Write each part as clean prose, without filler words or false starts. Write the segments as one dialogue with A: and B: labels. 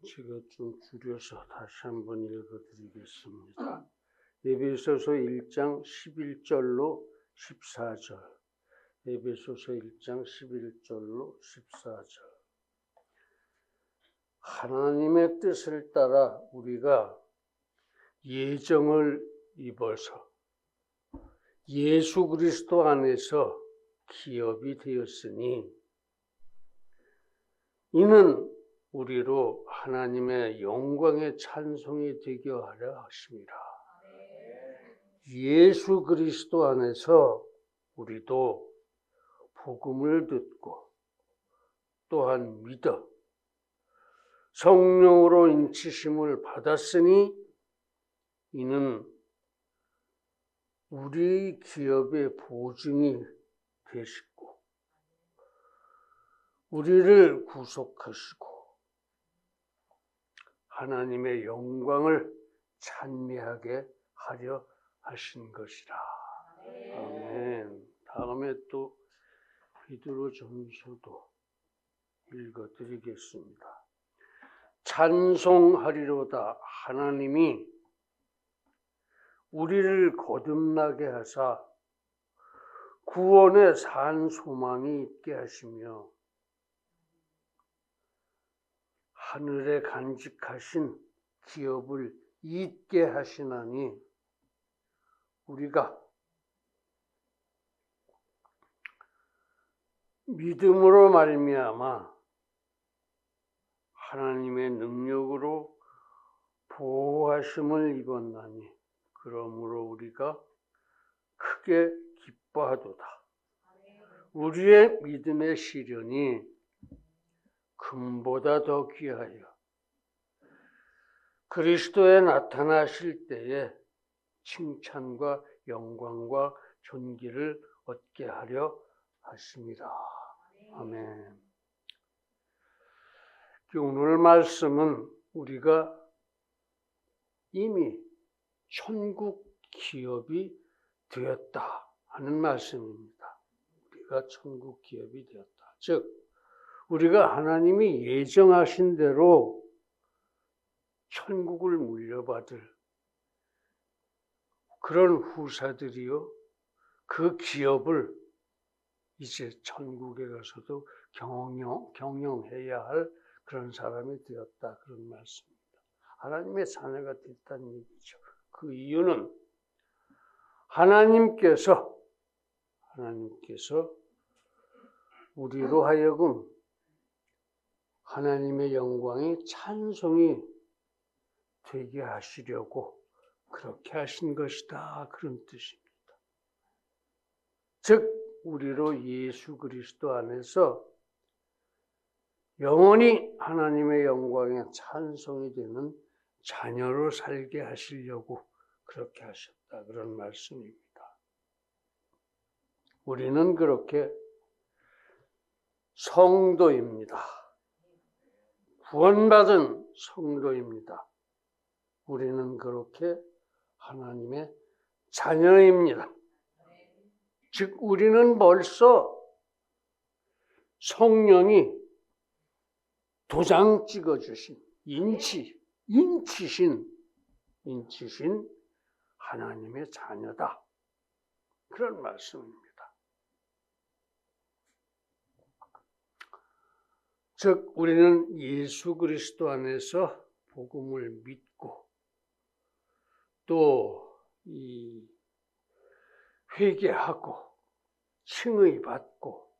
A: 제가 좀 줄여서 다시 한번 읽어드리겠습니다. 에베소서 1장 11절로 14절. 에베소서 1장 11절로 14절. 하나님의 뜻을 따라 우리가 예정을 입어서 예수 그리스도 안에서 기업이 되었으니 이는 우리로 하나님의 영광의 찬송이 되게 하려 하심이라. 예수 그리스도 안에서 우리도 복음을 듣고 또한 믿어 성령으로 인치심을 받았으니 이는 우리 기업의 보증이 되시고 우리를 구속하시고 하나님의 영광을 찬미하게 하려 하신 것이라. 아멘. 다음에 또 베드로전서도 읽어드리겠습니다. 찬송하리로다 하나님이 우리를 거듭나게 하사 구원의 산 소망이 있게 하시며 하늘에 간직하신 기업을 잊게 하시나니 우리가 믿음으로 말미암아 하나님의 능력으로 보호하심을 입었나니 그러므로 우리가 크게 기뻐하도다. 우리의 믿음의 시련이 금보다 더 귀하여 그리스도에 나타나실 때에 칭찬과 영광과 존귀를 얻게 하려 하심이라. 아멘. 오늘 말씀은 우리가 이미 천국 기업이 되었다 하는 말씀입니다. 우리가 천국 기업이 되었다. 즉 우리가 하나님이 예정하신 대로 천국을 물려받을 그런 후사들이요. 그 기업을 이제 천국에 가서도 경영해야 할 그런 사람이 되었다. 그런 말씀입니다. 하나님의 자녀가 됐다는 얘기죠. 그 이유는 하나님께서 우리로 하여금 하나님의 영광이 찬송이 되게 하시려고 그렇게 하신 것이다. 그런 뜻입니다. 즉 우리로 예수 그리스도 안에서 영원히 하나님의 영광의 찬송이 되는 자녀로 살게 하시려고 그렇게 하셨다. 그런 말씀입니다. 우리는 그렇게 성도입니다. 구원받은 성도입니다. 우리는 그렇게 하나님의 자녀입니다. 즉 우리는 벌써 성령이 도장 찍어주신 인치신 하나님의 자녀다. 그런 말씀입니다. 즉 우리는 예수 그리스도 안에서 복음을 믿고 또 이 회개하고 칭의받고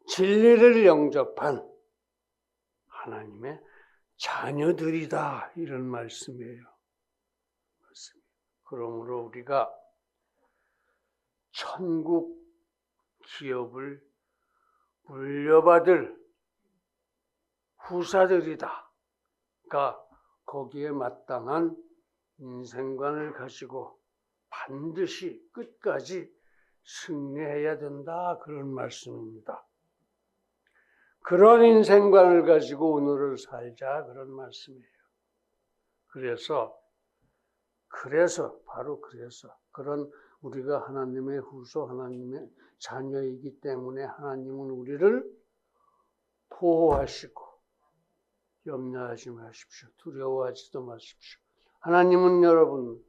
A: 진리를 영접한 하나님의 자녀들이다. 이런 말씀이에요. 그러므로 우리가 천국 기업을 물려받을 후사들이다. 그러니까 거기에 마땅한 인생관을 가지고 반드시 끝까지 승리해야 된다. 그런 말씀입니다. 그런 인생관을 가지고 오늘을 살자. 그런 말씀이에요. 바로 그래서 그런 우리가 하나님의 후손, 하나님의 자녀이기 때문에 하나님은 우리를 보호하시고 염려하지 마십시오. 두려워하지도 마십시오. 하나님은 여러분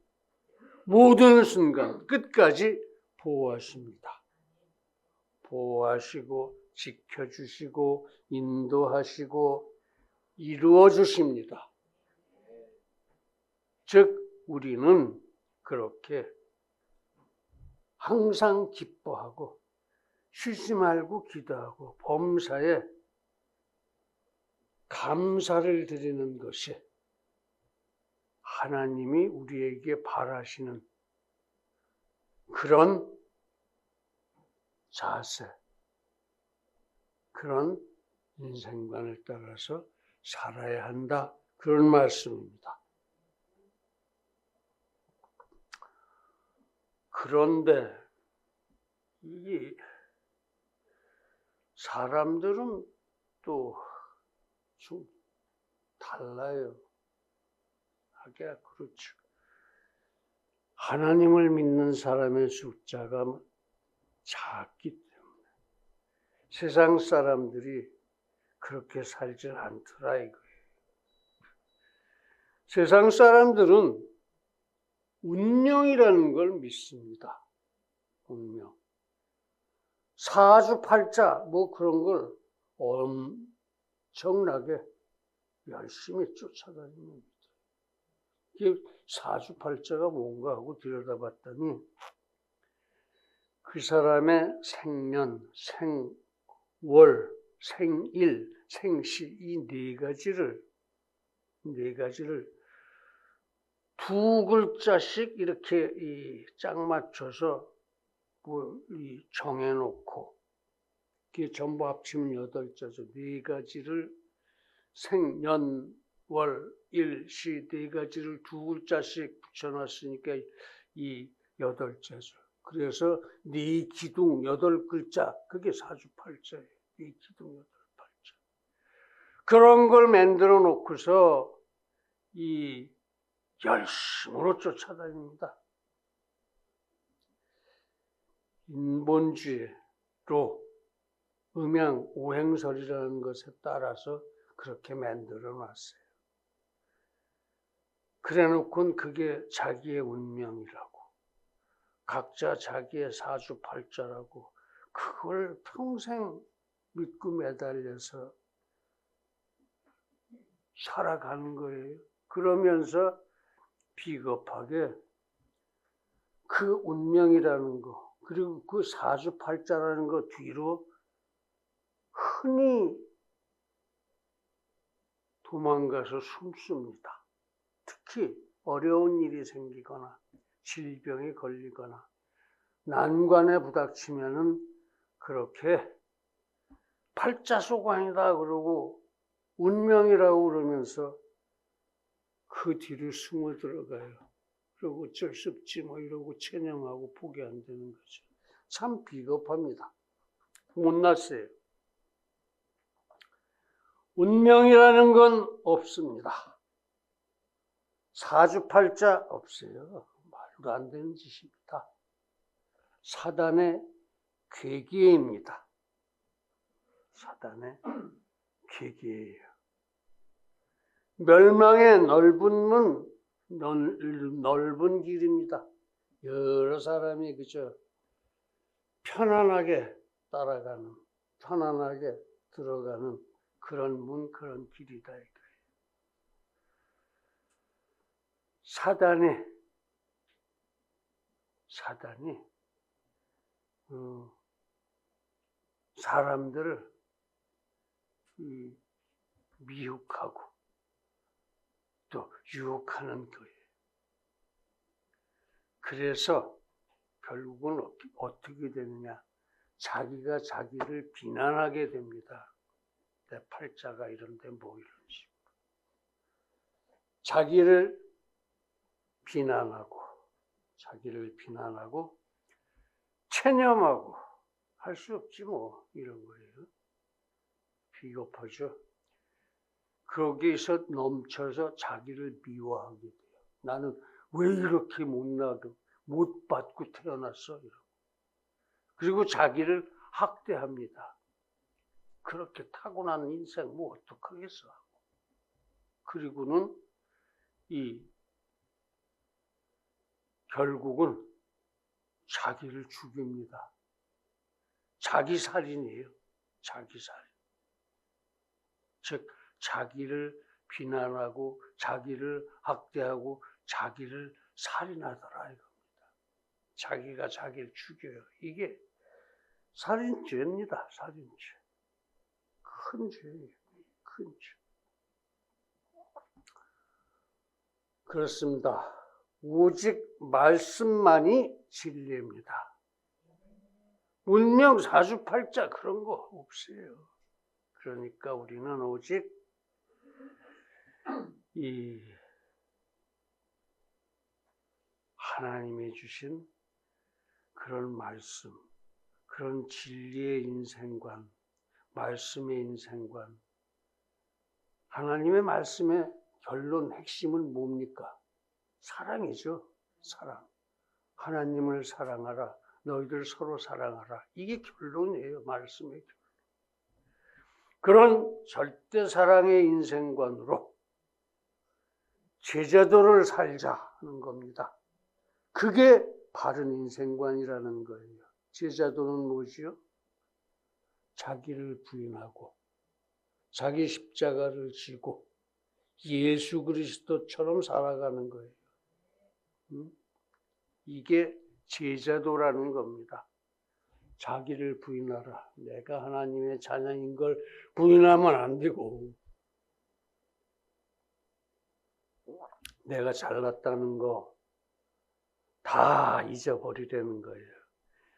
A: 모든 순간 끝까지 보호하십니다. 보호하시고 지켜주시고 인도하시고 이루어주십니다. 즉 우리는 그렇게 항상 기뻐하고 쉬지 말고 기도하고 범사에 감사를 드리는 것이 하나님이 우리에게 바라시는 그런 자세, 그런 인생관을 따라서 살아야 한다. 그런 말씀입니다. 그런데 이 사람들은 또 좀 달라요. 하기야 그렇죠. 하나님을 믿는 사람의 숫자가 작기 때문에 세상 사람들이 그렇게 살지 않더라 이거예요. 세상 사람들은 운명이라는 걸 믿습니다. 운명. 사주팔자 뭐 그런 걸 엄청나게 열심히 쫓아다닙니다. 이게 사주팔자가 뭔가 하고 들여다봤더니 그 사람의 생년, 생월, 생일, 생시 이 네 가지를 두 글자씩 이렇게 짝 맞춰서 정해놓고 그게 전부 합치면 8자죠. 네 가지를 생년, 월, 일, 시 네 가지를 두 글자씩 붙여놨으니까 이 8자죠. 그래서 네 기둥 8글자 그게 사주팔자예요. 네 기둥 8글자. 그런 걸 만들어 놓고서 이 열심으로 쫓아다닙니다. 인본주의로 음양 오행설이라는 것에 따라서 그렇게 만들어 놨어요. 그래 놓고는 그게 자기의 운명이라고, 각자 자기의 사주팔자라고 그걸 평생 믿고 매달려서 살아가는 거예요. 그러면서 비겁하게 그 운명이라는 거 그리고 그 사주팔자라는 거 뒤로 흔히 도망가서 숨습니다. 특히 어려운 일이 생기거나 질병에 걸리거나 난관에 부닥치면은 그렇게 팔자소관이다 그러고 운명이라고 그러면서 그 뒤로 숨어 들어가요. 그리고 어쩔 수 없지 뭐 이러고 체념하고 포기 안 되는 거죠. 참 비겁합니다. 못났어요. 운명이라는 건 없습니다. 사주팔자 없어요. 말도 안 되는 짓입니다. 사단의 괴계입니다. 사단의 괴계예요. 멸망의 넓은 문, 넓은 길입니다. 여러 사람이 그저 편안하게 따라가는, 편안하게 들어가는 그런 문, 그런 길이다 이거예요. 사단이 사람들을 미혹하고 또 유혹하는 거예요. 그래서 결국은 어떻게 되느냐? 자기가 자기를 비난하게 됩니다. 내 팔자가 이런데 뭐 이런 식으로. 자기를 비난하고 체념하고 할 수 없지 뭐 이런 거예요. 비겁하죠. 거기서 넘쳐서 자기를 미워하게 돼요. 나는 왜 이렇게 못나고 못 받고 태어났어? 이러고. 그리고 자기를 학대합니다. 그렇게 타고난 인생 뭐 어떡하겠어? 그리고는 결국은 자기를 죽입니다. 자기 살인이에요. 자기 살인. 즉 자기를 비난하고 자기를 학대하고 자기를 살인하더라 이겁니다. 자기가 자기를 죽여요. 이게 살인죄입니다. 살인죄. 큰 죄예요. 큰 죄. 그렇습니다. 오직 말씀만이 진리입니다. 운명 사주팔자 그런 거 없어요. 그러니까 우리는 오직 이 하나님이 주신 그런 말씀, 그런 진리의 인생관, 말씀의 인생관, 하나님의 말씀의 결론, 핵심은 뭡니까? 사랑이죠. 사랑. 하나님을 사랑하라. 너희들 서로 사랑하라. 이게 결론이에요. 말씀의 결론. 그런 절대 사랑의 인생관으로 제자도를 살자 하는 겁니다. 그게 바른 인생관이라는 거예요. 제자도는 뭐지요? 자기를 부인하고 자기 십자가를 지고 예수 그리스도처럼 살아가는 거예요. 이게 제자도라는 겁니다. 자기를 부인하라. 내가 하나님의 자녀인 걸 부인하면 안 되고, 내가 잘났다는 거 다 잊어버리라는 거예요.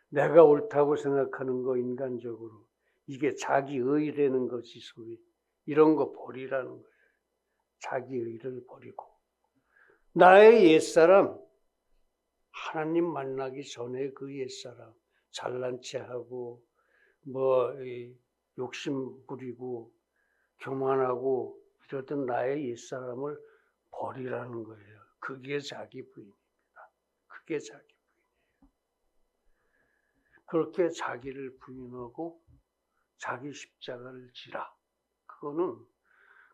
A: 내가 옳다고 생각하는 거 인간적으로 이게 자기의라는 거지 소위. 이런 거 버리라는 거예요. 자기의를 버리고 나의 옛사람, 하나님 만나기 전에 그 옛사람, 잘난 체하고 욕심 부리고 교만하고 이러던 나의 옛사람을 버리라는 거예요. 그게 자기 부인입니다. 그게 자기 부인이에요. 그렇게 자기를 부인하고 자기 십자가를 지라. 그거는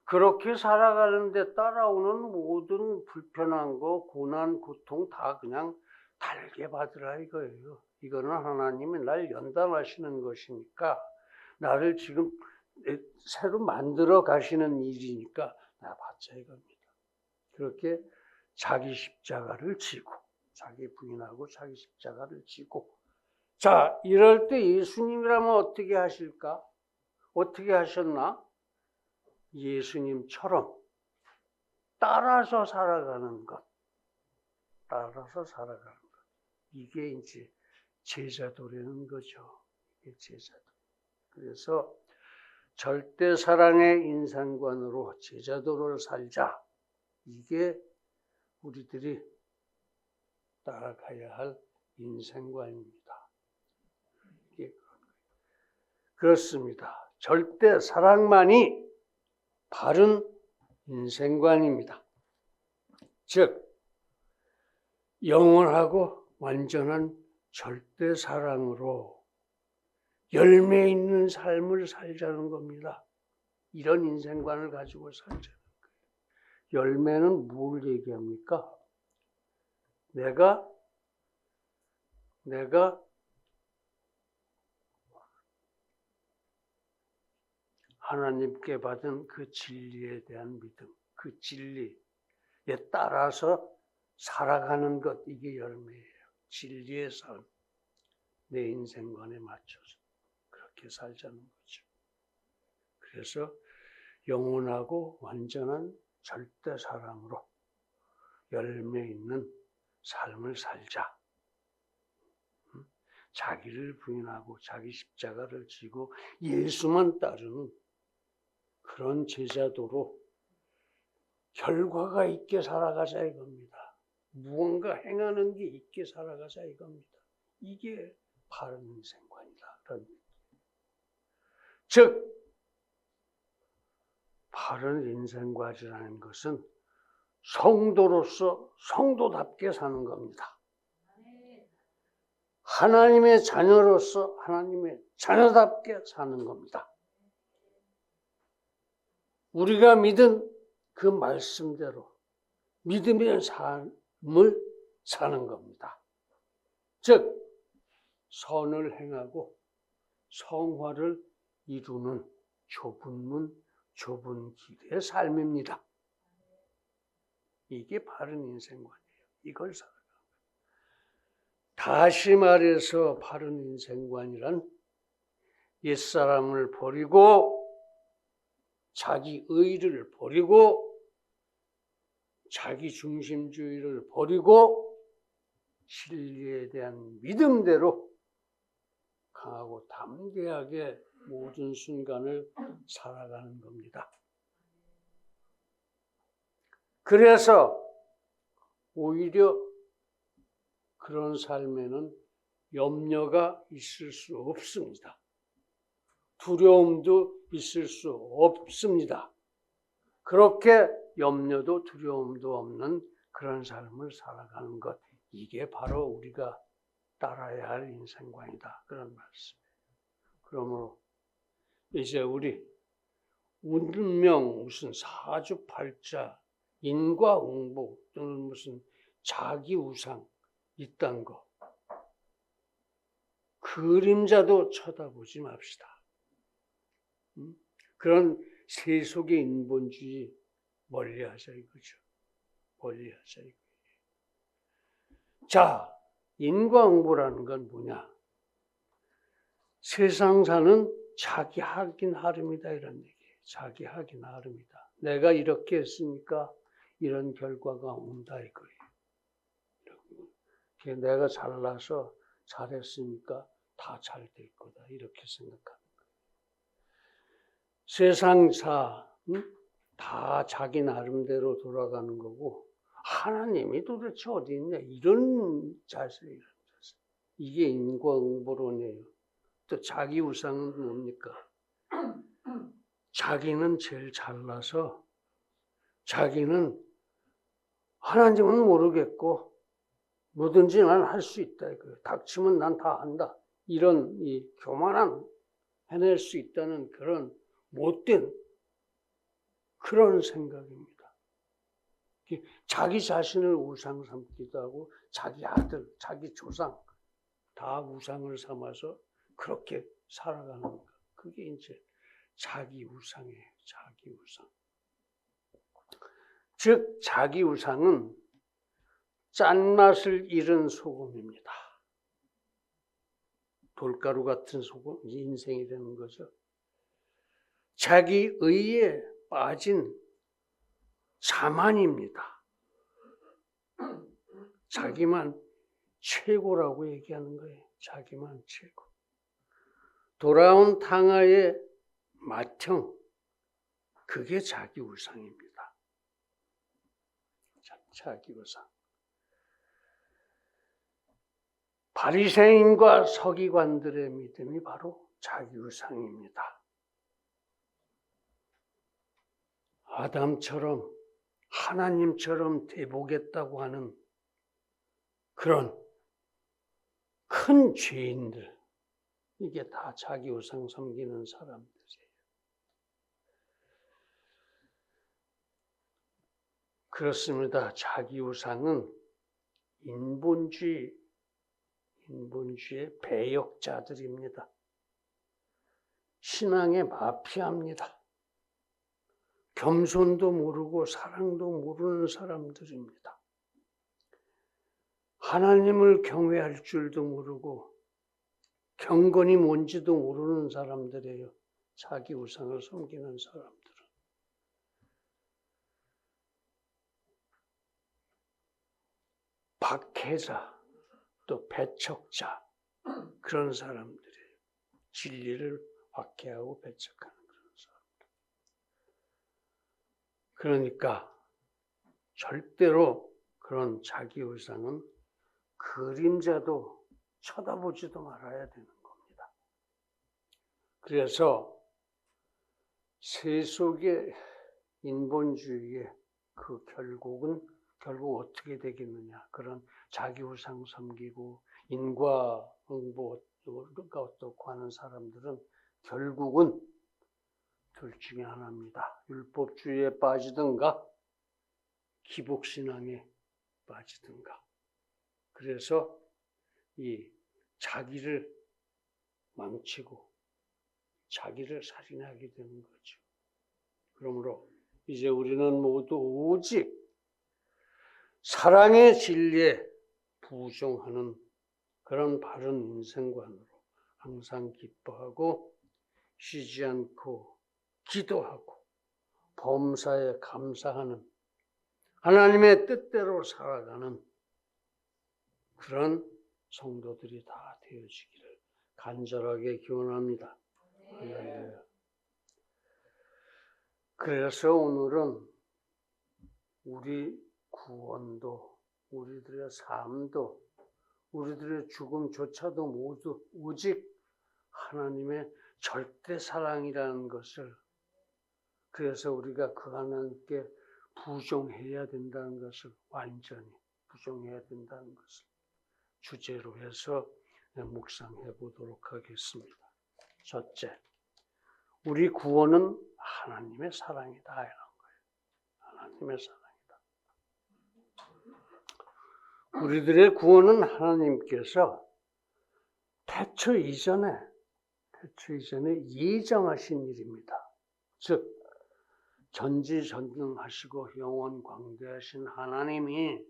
A: 그렇게 살아가는데 따라오는 모든 불편한 거, 고난, 고통 다 그냥 달게 받으라 이거예요. 이거는 하나님이 날 연단하시는 것이니까 나를 지금 새로 만들어 가시는 일이니까 나 받자 이겁니다. 그렇게 자기 십자가를 지고 자기 부인하고 자기 십자가를 지고 자 이럴 때 예수님이라면 어떻게 하실까? 어떻게 하셨나? 예수님처럼 따라서 살아가는 것. 따라서 살아가는 것. 이게 이제 제자도라는 거죠. 이게 제자도. 그래서 절대 사랑의 인생관으로 제자도를 살자. 이게 우리들이 따라가야 할 인생관입니다. 이게 그렇습니다. 절대 사랑만이 바른 인생관입니다. 즉 영원하고 완전한 절대 사랑으로 열매 있는 삶을 살자는 겁니다. 이런 인생관을 가지고 살자는 거예요. 열매는 뭘 얘기합니까? 내가 하나님께 받은 그 진리에 대한 믿음, 그 진리에 따라서 살아가는 것, 이게 열매예요. 진리의 삶, 내 인생관에 맞춰서 그렇게 살자는 거죠. 그래서 영원하고 완전한 절대 사랑으로 열매 있는 삶을 살자. 자기를 부인하고 자기 십자가를 지고 예수만 따르는 그런 제자도로 결과가 있게 살아가자 이겁니다. 무언가 행하는 게 있게 살아가자 이겁니다. 이게 바른 인생관이다. 즉 바른 인생관이라는 것은 성도로서 성도답게 사는 겁니다. 하나님의 자녀로서 하나님의 자녀답게 사는 겁니다. 우리가 믿은 그 말씀대로 믿음의 삶을 사는 겁니다. 즉 선을 행하고 성화를 이루는 좁은 문, 좁은 길의 삶입니다. 이게 바른 인생관이에요. 이걸 살아가는 거예요. 다시 말해서 바른 인생관이란 옛사람을 버리고 자기 의를 버리고 자기 중심주의를 버리고 진리에 대한 믿음대로 강하고 담대하게 모든 순간을 살아가는 겁니다. 그래서 오히려 그런 삶에는 염려가 있을 수 없습니다. 두려움도 있을 수 없습니다. 그렇게 염려도 두려움도 없는 그런 삶을 살아가는 것, 이게 바로 우리가 따라야 할 인생관이다. 그런 말씀이에요. 그러므로 이제 우리 운명, 무슨 사주팔자, 인과응보 또는 무슨 자기우상 있단 거, 그림자도 쳐다보지 맙시다. 그런 세속의 인본주의 멀리하자 이거죠. 멀리하자 이거예요. 자, 인과응보라는 건 뭐냐? 세상 사는 자기 하기 나름이다 이런 얘기예요. 자기 하기 나름이다. 내가 이렇게 했으니까 이런 결과가 온다 이거예요. 내가 잘나서 잘했으니까 다 잘 될 거다 이렇게 생각하는 거예요. 세상사 다 자기 나름대로 돌아가는 거고 하나님이 도대체 어디 있냐 이런 자세, 이런 자세. 이게 인과응보론이에요. 또 자기 우상은 뭡니까? 자기는 제일 잘나서 자기는 하나님은 모르겠고 뭐든지 난 할 수 있다. 닥치면 난 다 한다. 이런 이 교만한 해낼 수 있다는 그런 못된 그런 생각입니다. 자기 자신을 우상 삼기도 하고 자기 아들, 자기 조상 다 우상을 삼아서 그렇게 살아가는 것. 그게 이제 자기 우상이에요. 자기 우상. 즉 자기 우상은 짠맛을 잃은 소금입니다. 돌가루 같은 소금, 인생이 되는 거죠. 자기 의에 빠진 자만입니다. 자기만 최고라고 얘기하는 거예요. 자기만 최고. 돌아온 탕화의 맏형, 그게 자기 우상입니다. 자기 우상. 바리새인과 서기관들의 믿음이 바로 자기 우상입니다. 아담처럼 하나님처럼 돼보겠다고 하는 그런 큰 죄인들, 이게 다 자기 우상 섬기는 사람들이에요. 그렇습니다. 자기 우상은 인본주의의 배역자들입니다. 신앙의 마피아입니다. 겸손도 모르고 사랑도 모르는 사람들입니다. 하나님을 경외할 줄도 모르고 경건이 뭔지도 모르는 사람들이에요. 자기 우상을 섬기는 사람들은. 박해자, 또 배척자, 그런 사람들이에요. 진리를 박해하고 배척하는 그런 사람들. 그러니까 절대로 그런 자기 우상은 그림자도 쳐다보지도 말아야 되는 겁니다. 그래서 세속의 인본주의의 그 결국 어떻게 되겠느냐. 그런 자기 우상 섬기고 인과응보가 어떻고 하는 사람들은 결국은 둘 중에 하나입니다. 율법주의에 빠지든가 기복신앙에 빠지든가. 그래서 이 자기를 망치고 자기를 살인하게 되는 거죠. 그러므로 이제 우리는 모두 오직 사랑의 진리에 부종하는 그런 바른 인생관으로 항상 기뻐하고 쉬지 않고 기도하고 범사에 감사하는 하나님의 뜻대로 살아가는 그런 성도들이 다 되어지기를 간절하게 기원합니다. 네. 그래서 오늘은 우리 구원도, 우리들의 삶도, 우리들의 죽음조차도 모두 오직 하나님의 절대 사랑이라는 것을, 그래서 우리가 그 하나님께 부종해야 된다는 것을, 완전히 부종해야 된다는 것을 주제로 해서 묵상해 보도록 하겠습니다. 첫째, 우리 구원은 하나님의 사랑이다 이런 거예요. 하나님의 사랑이다. 우리들의 구원은 하나님께서 태초 이전에 예정하신 일입니다. 즉 전지전능하시고 영원 광대하신 하나님이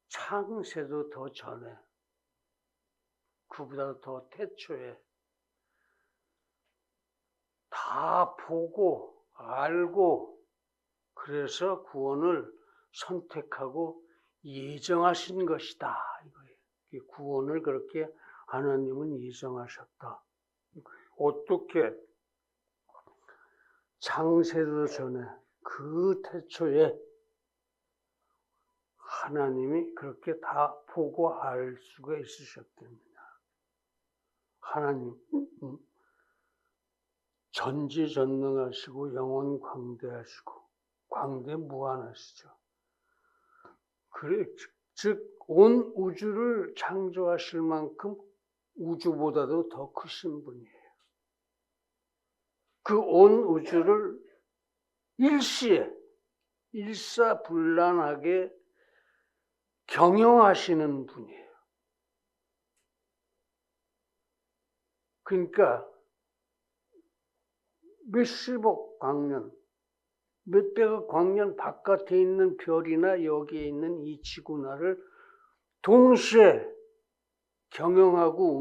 A: 창세도 더 전에, 그보다 더 태초에 다 보고 알고 그래서 구원을 선택하고 예정하신 것이다 이거예요. 구원을 그렇게 하나님은 예정하셨다. 어떻게? 창세도 전에 그 태초에 하나님이 그렇게 다 보고 알 수가 있으셨겠느냐. 하나님 전지전능하시고 영원 광대하시고 광대무한하시죠. 그래, 즉 온 우주를 창조하실 만큼 우주보다도 더 크신 분이에요. 그 온 우주를 일시에 일사불란하게 경영하시는 분이에요. 그러니까 몇십억 광년, 몇백억 광년 바깥에 있는 별이나 여기에 있는 이 지구나를 동시에 경영하고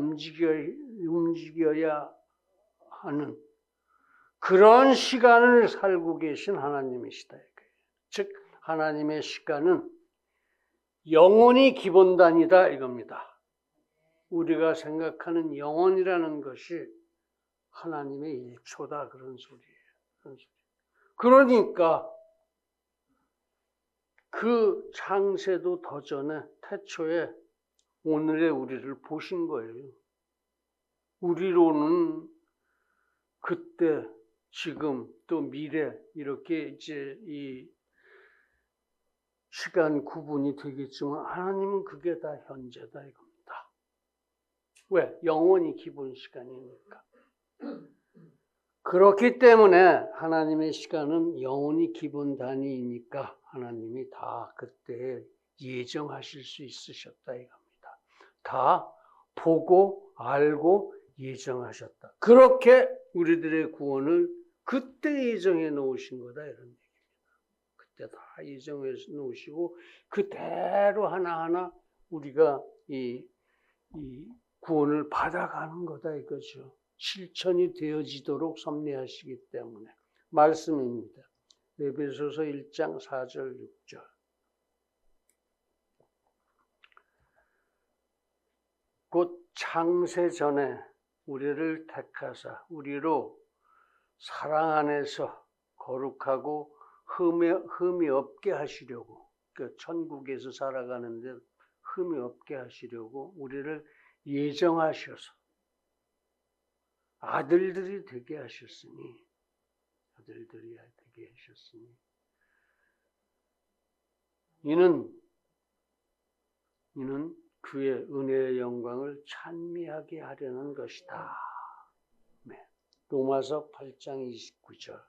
A: 움직여야 하는 그런 시간을 살고 계신 하나님이시다. 즉 하나님의 시간은 영원히 기본단위다 이겁니다. 우리가 생각하는 영원이라는 것이 하나님의 1초다 그런 소리예요. 그러니까 그 창세도 더 전에 태초에 오늘의 우리를 보신 거예요. 우리로는 그때, 지금, 또 미래 이렇게 이제 이 시간 구분이 되겠지만 하나님은 그게 다 현재다 이겁니다. 왜? 영원히 기본 시간이니까. 그렇기 때문에 하나님의 시간은 영원히 기본 단위이니까 하나님이 다 그때 예정하실 수 있으셨다 이겁니다. 다 보고 알고 예정하셨다. 그렇게 우리들의 구원을 그때 예정해 놓으신 거다 이런 얘기입니다. 그때 다 예정해 놓으시고 그대로 하나하나 우리가 이 구원을 받아가는 거다 이거죠. 실천이 되어지도록 섭리하시기 때문에 말씀입니다. 에베소서 1장 4절 6절. 곧 창세 전에 우리를 택하사 우리로 사랑 안에서 거룩하고 흠이 없게 하시려고, 그 천국에서 살아가는데 흠이 없게 하시려고 우리를 예정하셔서 아들들이 되게 하셨으니, 이는 그의 은혜의 영광을 찬미하게 하려는 것이다. 네. 로마서 8장 29절.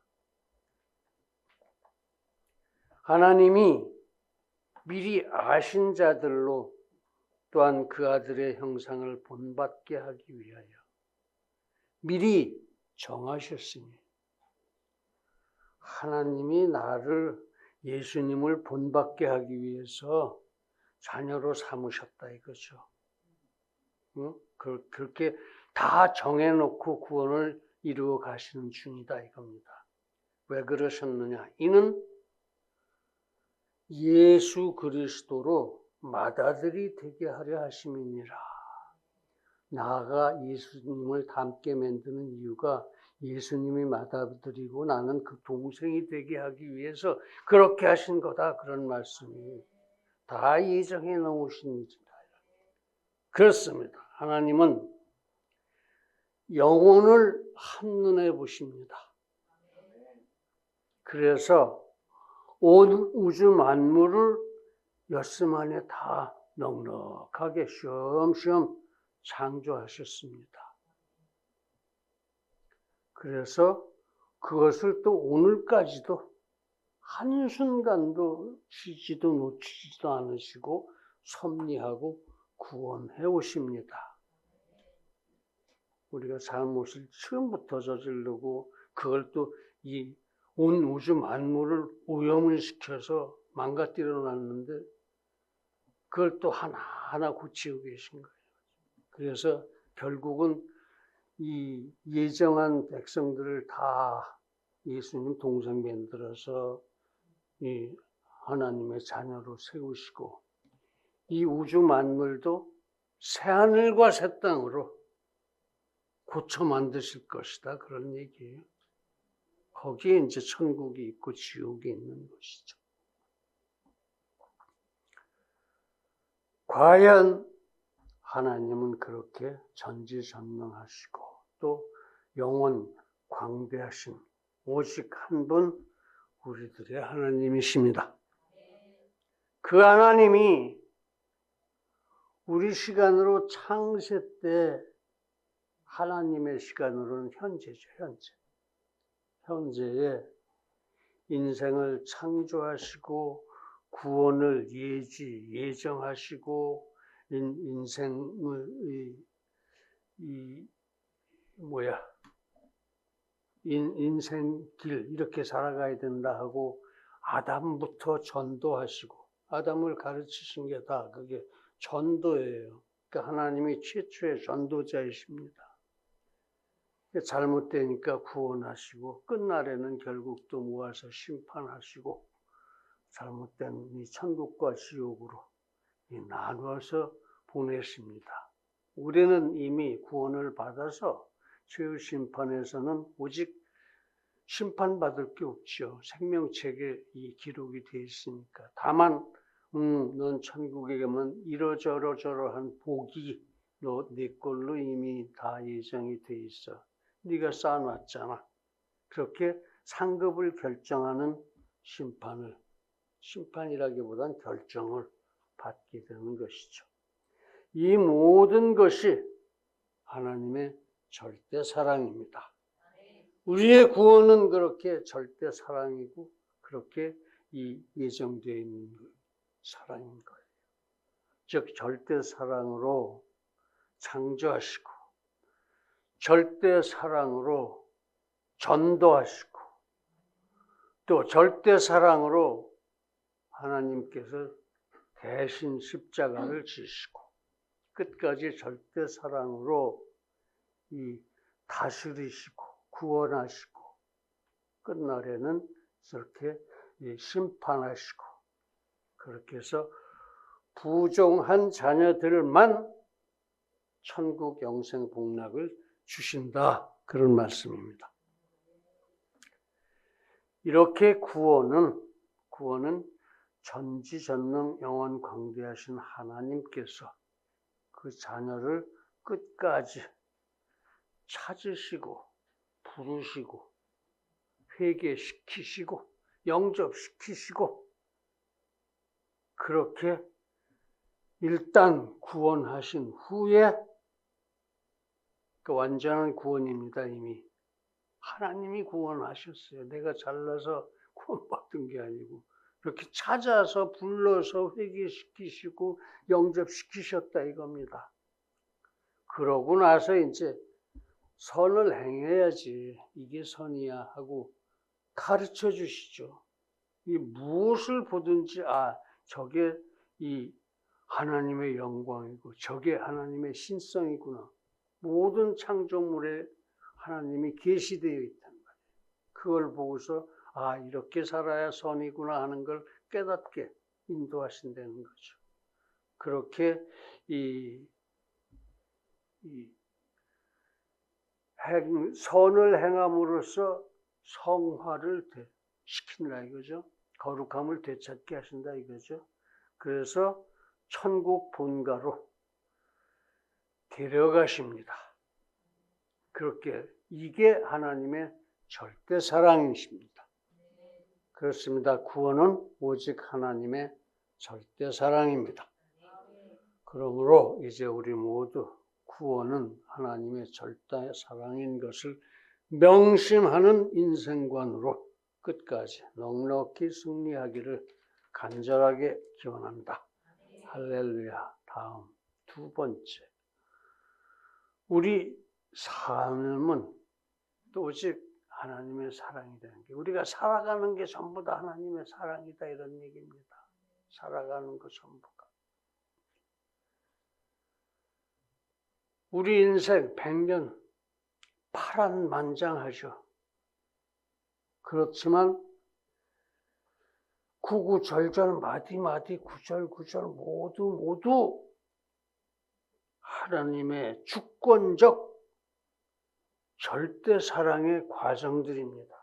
A: 하나님이 미리 아신 자들로 또한 그 아들의 형상을 본받게 하기 위하여 미리 정하셨으니, 하나님이 나를 예수님을 본받게 하기 위해서 자녀로 삼으셨다 이거죠. 그렇게 다 정해놓고 구원을 이루어 가시는 중이다 이겁니다. 왜 그러셨느냐? 이는 예수 그리스도로 맏아들이 되게 하려 하심이니라. 나가 예수님을 닮게 만드는 이유가 예수님이 맏아들이고 나는 그 동생이 되게 하기 위해서 그렇게 하신 거다. 그런 말씀이 다 예정해 놓으신 일이다. 그렇습니다. 하나님은 영혼을 한눈에 보십니다. 그래서 온 우주 만물을 엿새 안에 다 넉넉하게 쉬엄쉬엄 창조하셨습니다. 그래서 그것을 또 오늘까지도 한순간도 쉬지도 놓치지도 않으시고 섭리하고 구원해 오십니다. 우리가 잘못을 처음부터 저지르고 그걸 또 이 온 우주 만물을 오염을 시켜서 망가뜨려 놨는데 그걸 또 하나하나 고치고 계신 거예요. 그래서 결국은 이 예정한 백성들을 다 예수님 동생 만들어서 이 하나님의 자녀로 세우시고 이 우주 만물도 새하늘과 새 땅으로 고쳐 만드실 것이다. 그런 얘기예요. 거기에 이제 천국이 있고 지옥이 있는 것이죠. 과연 하나님은 그렇게 전지전능하시고 또 영원 광대하신 오직 한 분 우리들의 하나님이십니다. 그 하나님이 우리 시간으로 창세 때 하나님의 시간으로는 현재죠. 현재에 인생을 창조하시고 구원을 예정하시고 인생을 인생길 이렇게 살아가야 된다 하고 아담부터 전도하시고 아담을 가르치신 게 다 그게 전도예요. 그러니까 하나님이 최초의 전도자이십니다. 잘못되니까 구원하시고 끝날에는 결국 또 모아서 심판하시고 잘못된 이 천국과 지옥으로 나누어서 보내십니다. 우리는 이미 구원을 받아서 죄의 심판에서는 오직 심판받을 게 없죠. 생명책에 이 기록이 되어 있으니까. 다만 넌 천국에 가면 이러저러저러한 복이 너 네 걸로 이미 다 예정이 돼 있어. 네가 쌓아놨잖아. 그렇게 상급을 결정하는 심판이라기보단 결정을 받게 되는 것이죠. 이 모든 것이 하나님의 절대 사랑입니다. 우리의 구원은 그렇게 절대 사랑이고 그렇게 예정되어 있는 사랑인 거예요. 즉 절대 사랑으로 창조하시고 절대 사랑으로 전도하시고 또 절대 사랑으로 하나님께서 대신 십자가를 지시고 끝까지 절대 사랑으로 다스리시고 구원하시고 끝날에는 이렇게 심판하시고 그렇게 해서 부정한 자녀들만 천국 영생 복락을 주신다. 그런 말씀입니다. 이렇게 구원은 전지전능 영원 광대하신 하나님께서 그 자녀를 끝까지 찾으시고 부르시고 회개시키시고 영접시키시고 그렇게 일단 구원하신 후에 그 완전한 구원입니다. 이미 하나님이 구원하셨어요. 내가 잘나서 구원받은 게 아니고 이렇게 찾아서 불러서 회개시키시고 영접시키셨다 이겁니다. 그러고 나서 이제 선을 행해야지 이게 선이야 하고 가르쳐 주시죠. 이 무엇을 보든지 저게 이 하나님의 영광이고 저게 하나님의 신성이구나. 모든 창조물에 하나님이 계시되어 있다는 거예요. 그걸 보고서 이렇게 살아야 선이구나 하는 걸 깨닫게 인도하신다는 거죠. 그렇게 선을 행함으로써 성화를 시킨다 이거죠. 거룩함을 되찾게 하신다 이거죠. 그래서 천국 본가로 데려가십니다. 그렇게 이게 하나님의 절대 사랑이십니다. 그렇습니다. 구원은 오직 하나님의 절대 사랑입니다. 그러므로 이제 우리 모두 구원은 하나님의 절대 사랑인 것을 명심하는 인생관으로 끝까지 넉넉히 승리하기를 간절하게 기원합니다. 할렐루야. 다음 두 번째. 우리 삶은 또 오직 하나님의 사랑이라는 게 우리가 살아가는 게 전부 다 하나님의 사랑이다 이런 얘기입니다. 살아가는 것 전부가. 우리 인생 100년 파란만장하죠. 그렇지만 구구절절 마디마디 구절구절 모두 하나님의 주권적 절대 사랑의 과정들입니다.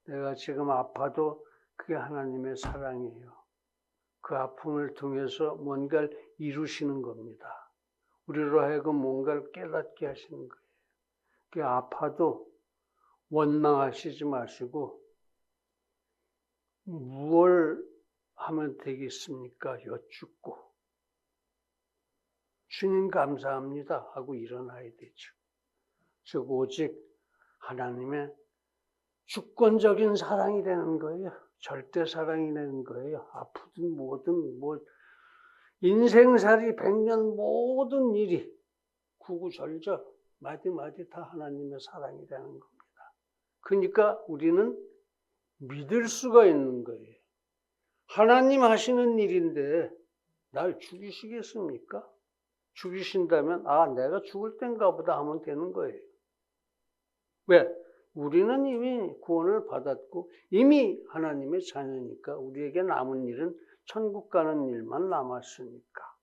A: 내가 지금 아파도 그게 하나님의 사랑이에요. 그 아픔을 통해서 뭔가를 이루시는 겁니다. 우리로 하여금 뭔가를 깨닫게 하시는 거예요. 그 아파도 원망하시지 마시고 무엇을 하면 되겠습니까? 여쭙고 주님 감사합니다 하고 일어나야 되죠. 즉 오직 하나님의 주권적인 사랑이 되는 거예요. 절대 사랑이 되는 거예요. 아프든 뭐든 인생살이 100년 모든 일이 구구절절 마디마디 다 하나님의 사랑이 되는 겁니다. 그러니까 우리는 믿을 수가 있는 거예요. 하나님 하시는 일인데 날 죽이시겠습니까? 죽이신다면 내가 죽을 땐가 보다 하면 되는 거예요. 왜? 우리는 이미 구원을 받았고 이미 하나님의 자녀니까 우리에게 남은 일은 천국 가는 일만 남았으니까.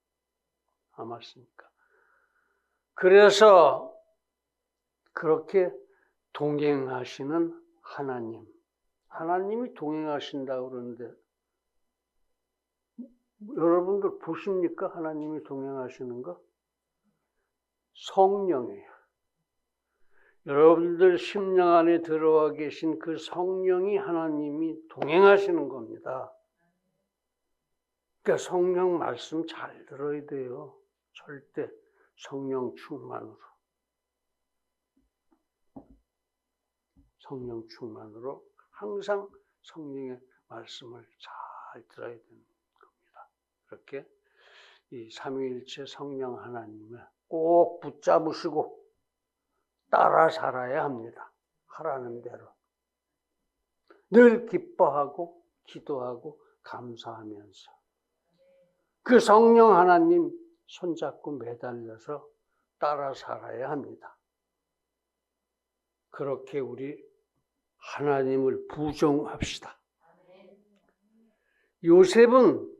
A: 그래서 그렇게 동행하시는 하나님이 동행하신다고 그러는데 여러분들 보십니까? 하나님이 동행하시는 거? 성령이에요. 여러분들 심령 안에 들어와 계신 그 성령이 하나님이 동행하시는 겁니다. 그러니까 성령 말씀 잘 들어야 돼요. 절대 성령 충만으로. 성령 충만으로 항상 성령의 말씀을 잘 들어야 되는 겁니다. 그렇게 이 삼위일체 성령 하나님을 꼭 붙잡으시고 따라 살아야 합니다. 하라는 대로. 늘 기뻐하고 기도하고 감사하면서 그 성령 하나님 손잡고 매달려서 따라 살아야 합니다. 그렇게 우리 하나님을 부정합시다. 요셉은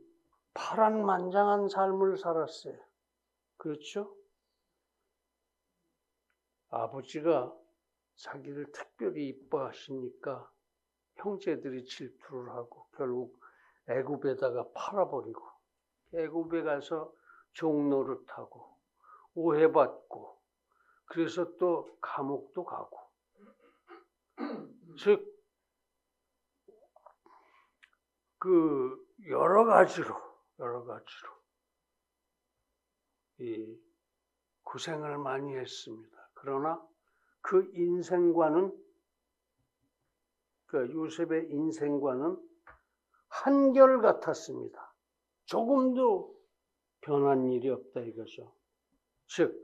A: 파란만장한 삶을 살았어요. 그렇죠? 아버지가 자기를 특별히 이뻐하시니까 형제들이 질투를 하고 결국 애굽에다가 팔아버리고 애굽에 가서 종노릇하고 오해받고 그래서 또 감옥도 가고 즉 여러 가지로 이 고생을 많이 했습니다. 그러나 그 인생과는 그러니까 요셉의 인생과는 한결 같았습니다. 조금도 변한 일이 없다 이거죠. 즉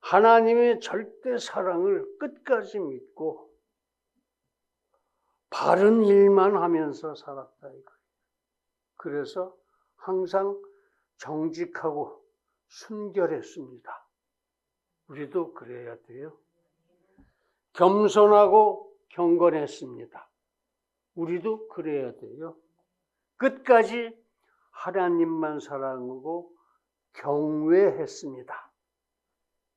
A: 하나님의 절대 사랑을 끝까지 믿고 바른 일만 하면서 살았다 이거예요. 그래서 항상 정직하고 순결했습니다. 우리도 그래야 돼요. 겸손하고 경건했습니다. 우리도 그래야 돼요. 끝까지 하나님만 사랑하고 경외했습니다.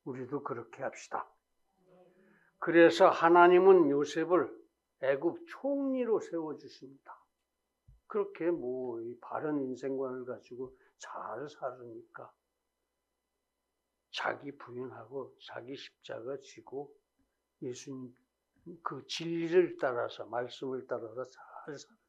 A: 우리도 그렇게 합시다. 그래서 하나님은 요셉을 애굽 총리로 세워주십니다. 그렇게 이 바른 인생관을 가지고 잘 살으니까 자기 부인하고 자기 십자가 지고 예수님 그 진리를 따라서 말씀을 따라서 잘 살으니까.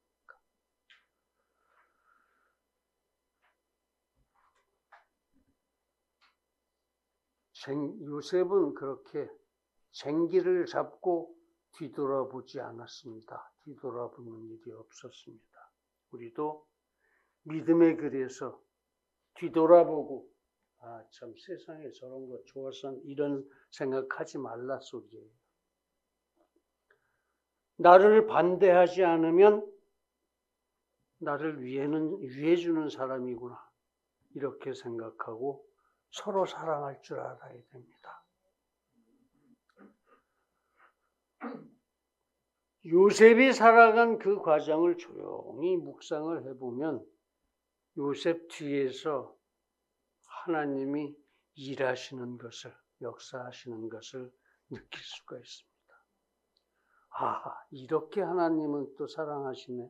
A: 요셉은 그렇게 쟁기를 잡고 뒤돌아보지 않았습니다. 뒤돌아보는 일이 없었습니다. 우리도 믿음의 길에서 뒤돌아보고 참 세상에 저런 거 좋아서 이런 생각하지 말라 소리예요. 나를 반대하지 않으면 나를 위해주는 사람이구나 이렇게 생각하고 서로 사랑할 줄 알아야 됩니다. 요셉이 살아간 그 과정을 조용히 묵상을 해보면 요셉 뒤에서 하나님이 일하시는 것을, 역사하시는 것을 느낄 수가 있습니다. 이렇게 하나님은 또 사랑하시네.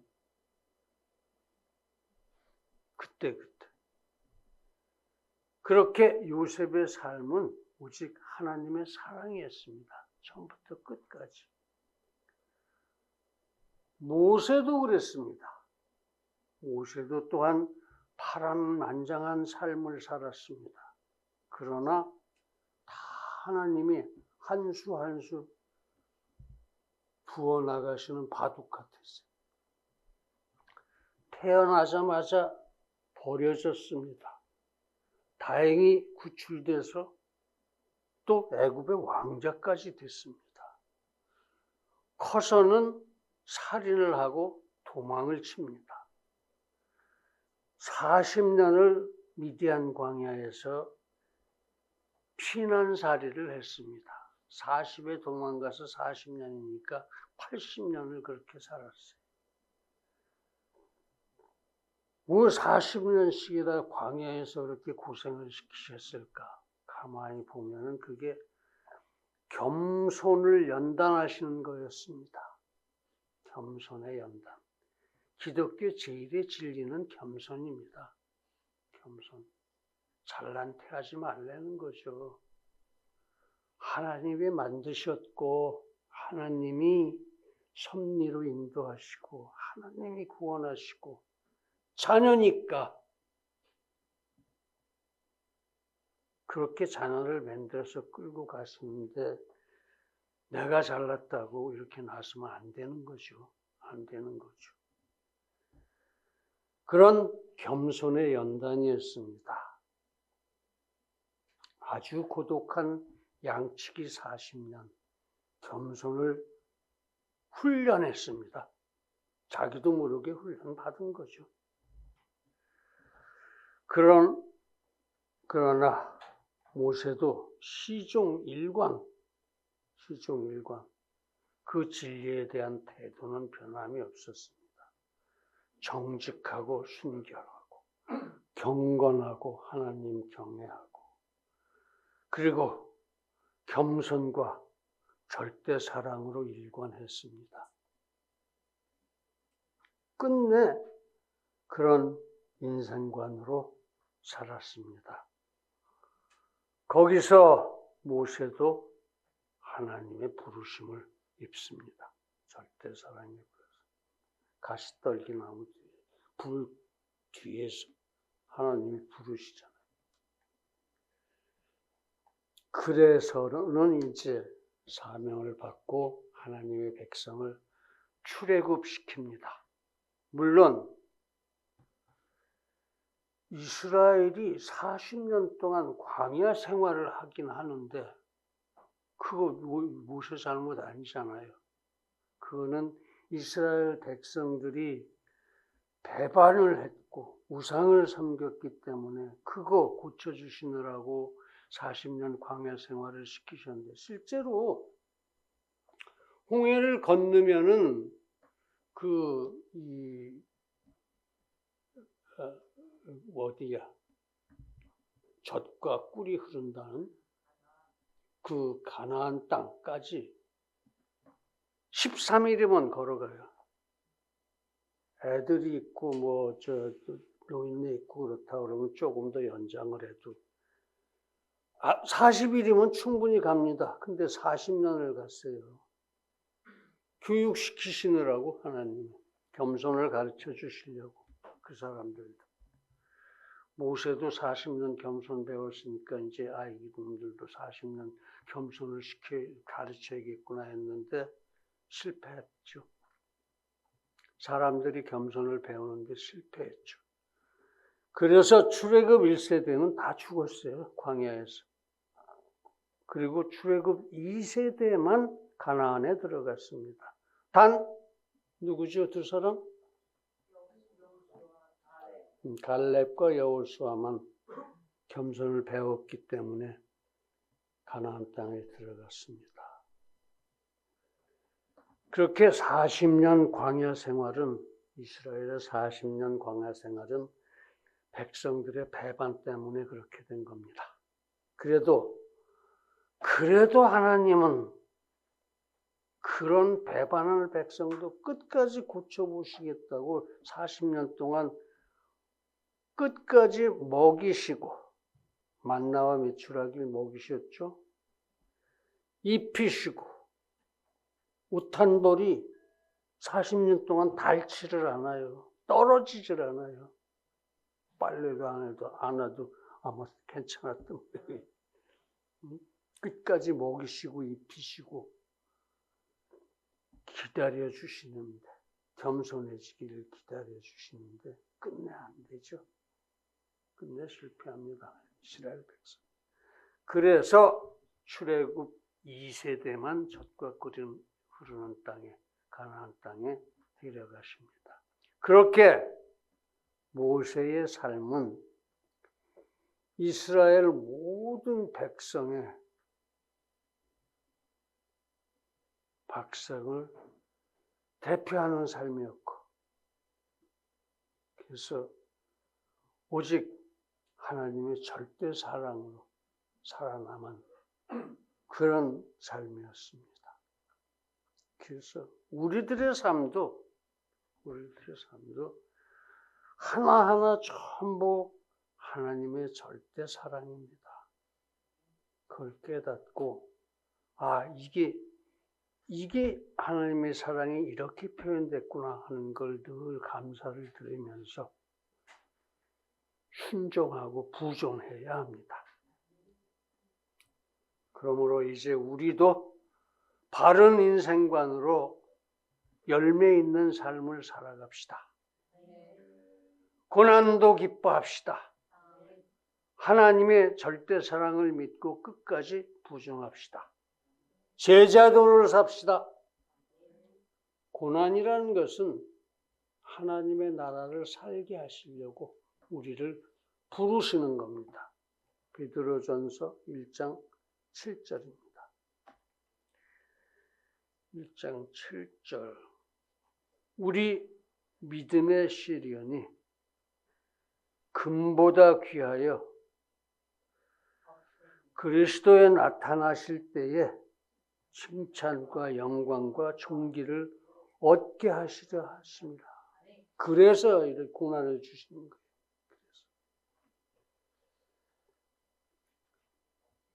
A: 그때. 그렇게 요셉의 삶은 오직 하나님의 사랑이었습니다. 처음부터 끝까지. 모세도 그랬습니다. 모세도 또한 파란만장한 삶을 살았습니다. 그러나 다 하나님이 한 수 한 수 부어나가시는 바둑 같았어요. 태어나자마자 버려졌습니다. 다행히 구출돼서 또 애굽의 왕자까지 됐습니다. 커서는 살인을 하고 도망을 칩니다. 40년을 미디안 광야에서 피난살이를 했습니다. 40에 도망가서 40년이니까 80년을 그렇게 살았어요. 왜 40년씩이나 광야에서 그렇게 고생을 시키셨을까? 가만히 보면은 그게 겸손을 연단하시는 거였습니다. 겸손의 연단. 기독교 제일의 진리는 겸손입니다. 겸손. 잘난 태 하지 말라는 거죠. 하나님이 만드셨고 하나님이 섭리로 인도하시고 하나님이 구원하시고 자녀니까 그렇게 자녀를 만들어서 끌고 가시는데 내가 잘났다고 이렇게 나서면 안 되는 거죠. 안 되는 거죠. 그런 겸손의 연단이었습니다. 아주 고독한 양치기 40년 겸손을 훈련했습니다. 자기도 모르게 훈련받은 거죠. 그러나 모세도 시종일관 그 진리에 대한 태도는 변함이 없었습니다. 정직하고 순결하고 경건하고 하나님 경외하고 그리고 겸손과 절대 사랑으로 일관했습니다. 끝내 그런 인생관으로 살았습니다. 거기서 모세도 하나님의 부르심을 입습니다. 절대 사랑에 불러서 가시떨기 나무 뒤에 불 뒤에서 하나님이 부르시잖아요. 그래서는 이제 사명을 받고 하나님의 백성을 출애굽시킵니다. 물론 이스라엘이 40년 동안 광야 생활을 하긴 하는데 그거 모세 잘못 아니잖아요. 그거는 이스라엘 백성들이 배반을 했고 우상을 섬겼기 때문에 그거 고쳐주시느라고 40년 광야 생활을 시키셨는데 실제로 홍해를 건너면은 어디야? 젖과 꿀이 흐른다는 그 가나안 땅까지 13일이면 걸어가요. 애들이 있고 노인네 있고 그렇다 그러면 조금 더 연장을 해도 40일이면 충분히 갑니다. 근데 40년을 갔어요. 교육시키시느라고 하나님 겸손을 가르쳐 주시려고 그 사람들도. 모세도 40년 겸손 배웠으니까 이제 이분들도 40년 겸손을 가르쳐야겠구나 했는데 실패했죠. 사람들이 겸손을 배우는데 실패했죠. 그래서 출애굽 1세대는 다 죽었어요. 광야에서. 그리고 출애굽 2세대만 가나안에 들어갔습니다. 단 누구죠? 두 사람? 갈렙과 여호수아만 겸손을 배웠기 때문에 가나안 땅에 들어갔습니다. 그렇게 40년 광야 생활은 이스라엘의 40년 광야 생활은 백성들의 배반 때문에 그렇게 된 겁니다. 그래도 하나님은 그런 배반하는 백성도 끝까지 고쳐보시겠다고 40년 동안 끝까지 먹이시고 만나와 메추라기를 먹이셨죠. 입히시고 우탄볼이 40년 동안 닳지를 않아요. 떨어지질 않아요. 빨래도 안 해도 아마 괜찮았던 거예요. 끝까지 먹이시고 입히시고 기다려 주시는데 겸손해지기를 기다려 주시는데 끝내 안 되죠. 끝내 실패합니다. 이스라엘 백성. 그래서 출애굽 2세대만 젖과 꿀이 흐르는 땅에 가나안 땅에 데려가십니다. 그렇게 모세의 삶은 이스라엘 모든 백성의 백성을 대표하는 삶이었고, 그래서 오직 하나님의 절대 사랑으로 살아남은 그런 삶이었습니다. 그래서 우리들의 삶도 하나하나 전부 하나님의 절대 사랑입니다. 그걸 깨닫고 이게 하나님의 사랑이 이렇게 표현됐구나 하는 걸 늘 감사를 드리면서 순종하고 부종해야 합니다. 그러므로 이제 우리도 바른 인생관으로 열매 있는 삶을 살아갑시다. 고난도 기뻐합시다. 하나님의 절대 사랑을 믿고 끝까지 부정합시다. 제자도를 삽시다. 고난이라는 것은 하나님의 나라를 살게 하시려고 우리를 부르시는 겁니다. 베드로전서 1장 7절입니다. 1장 7절. 우리 믿음의 시련이 금보다 귀하여 그리스도에 나타나실 때에 칭찬과 영광과 존귀를 얻게 하시려 하십니다. 그래서 이렇게 고난을 주시는 거예요.